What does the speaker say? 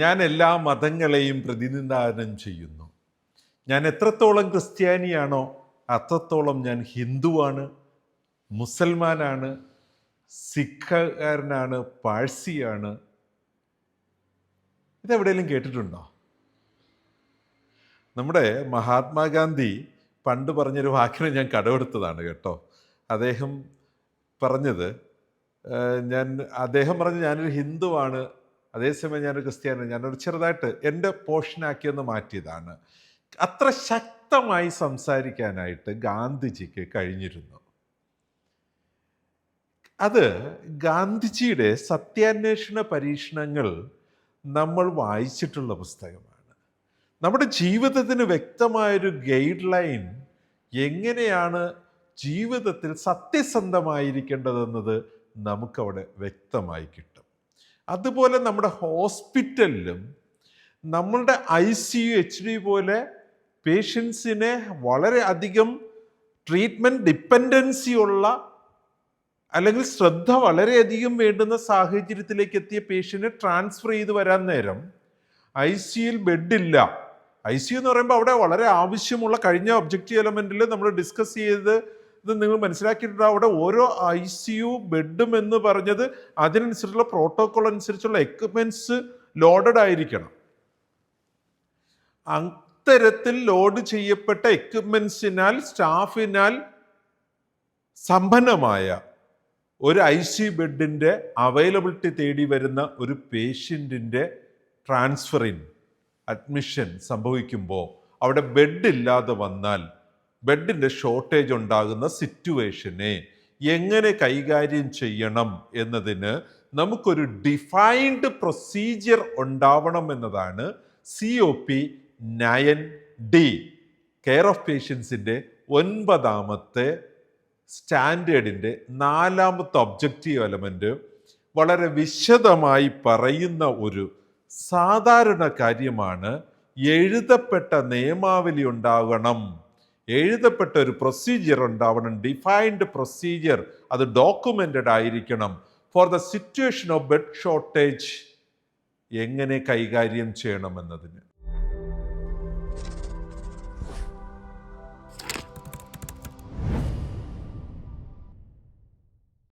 ഞാൻ എല്ലാ മതങ്ങളെയും പ്രതിനിധാനം ചെയ്യുന്നു. ഞാൻ എത്രത്തോളം ക്രിസ്ത്യാനിയാണോ അത്രത്തോളം ഞാൻ ഹിന്ദുവാണ്, മുസൽമാനാണ്, സിഖുകാരനാണ്, പാഴ്സിയാണ്. ഇതെവിടെയെങ്കിലും കേട്ടിട്ടുണ്ടോ? നമ്മുടെ മഹാത്മാഗാന്ധി പണ്ട് പറഞ്ഞൊരു വാക്കിനെ ഞാൻ കടമെടുത്തതാണ് കേട്ടോ. അദ്ദേഹം പറഞ്ഞത് അദ്ദേഹം പറഞ്ഞ് ഞാനൊരു ഹിന്ദുവാണ്, അതേസമയം ഞാനൊരു ക്രിസ്ത്യാനി, ഞാനൊരു ചെറുതായിട്ട് എൻ്റെ പോർഷനാക്കിയൊന്ന് മാറ്റിയതാണ്. അത്ര ശക്തമായി സംസാരിക്കാനായിട്ട് ഗാന്ധിജിക്ക് കഴിഞ്ഞിരുന്നു. അത് ഗാന്ധിജിയുടെ സത്യാന്വേഷണ പരീക്ഷണങ്ങൾ നമ്മൾ വായിച്ചിട്ടുള്ള പുസ്തകമാണ്. നമ്മുടെ ജീവിതത്തിന് വ്യക്തമായൊരു ഗൈഡ് ലൈൻ, എങ്ങനെയാണ് ജീവിതത്തിൽ സത്യസന്ധമായിരിക്കേണ്ടതെന്നത് നമുക്കവിടെ വ്യക്തമായി കിട്ടും. അതുപോലെ നമ്മുടെ ഹോസ്പിറ്റലിലും നമ്മളുടെ ICU HD പോലെ പേഷ്യൻസിനെ വളരെ അധികം ട്രീറ്റ്മെൻറ്റ് ഡിപ്പെൻഡൻസി ഉള്ള അല്ലെങ്കിൽ ശ്രദ്ധ വളരെയധികം വേണ്ടുന്ന സാഹചര്യത്തിലേക്ക് എത്തിയ പേഷ്യൻറ്റിനെ ട്രാൻസ്ഫർ ചെയ്ത് വരാൻ നേരം ICUയിൽ ബെഡില്ല. ICU എന്ന് പറയുമ്പോൾ അവിടെ വളരെ ആവശ്യമുള്ള, കഴിഞ്ഞ ഒബ്ജക്റ്റീവ് എലമെൻറ്റിൽ നമ്മൾ ഡിസ്കസ് ചെയ്ത് ഇത് നിങ്ങൾ മനസ്സിലാക്കിയിട്ടുണ്ടാവും. അവിടെ ഓരോ ICU ബെഡും എന്ന് പറഞ്ഞത് അതിനനുസരിച്ചുള്ള പ്രോട്ടോകോൾ അനുസരിച്ചുള്ള എക്യുപ്മെൻറ്റ്സ് ലോഡഡ് ആയിരിക്കണം. അത്തരത്തിൽ ലോഡ് ചെയ്യപ്പെട്ട എക്യുപ്മെൻറ്റ്സിനാൽ, സ്റ്റാഫിനാൽ സമ്പന്നമായ ഒരു ICU ബെഡിൻ്റെ അവൈലബിലിറ്റി തേടി വരുന്ന ഒരു പേഷ്യൻറ്റിൻ്റെ അഡ്മിഷൻ സംഭവിക്കുമ്പോൾ അവിടെ ബെഡില്ലാതെ വന്നാൽ ബെഡിൻ്റെ ഷോർട്ടേജ് ഉണ്ടാകുന്ന സിറ്റുവേഷനെ എങ്ങനെ കൈകാര്യം ചെയ്യണം എന്നതിന് നമുക്കൊരു ഡിഫൈൻഡ് പ്രൊസീജിയർ ഉണ്ടാവണം എന്നതാണ് COP 9D കെയർ ഓഫ് പേഷ്യൻസിൻ്റെ 9ാമത്തെ സ്റ്റാൻഡേർഡിൻ്റെ 4ാമത്തെ ഒബ്ജക്റ്റീവ് എലമെൻറ്റ് വളരെ വിശദമായി പറയുന്ന ഒരു സാധാരണ കാര്യമാണ്. എഴുതപ്പെട്ട നിയമാവലി ഉണ്ടാകണം, എഴുതപ്പെട്ട ഒരു പ്രൊസീജിയർ ഉണ്ടാവണം, ഡിഫൈൻഡ് പ്രൊസീജിയർ, അത് ഡോക്യുമെന്റഡ് ആയിരിക്കണം. For the situation of bed shortage എങ്ങനെ കൈകാര്യം ചെയ്യണമെന്നതിന്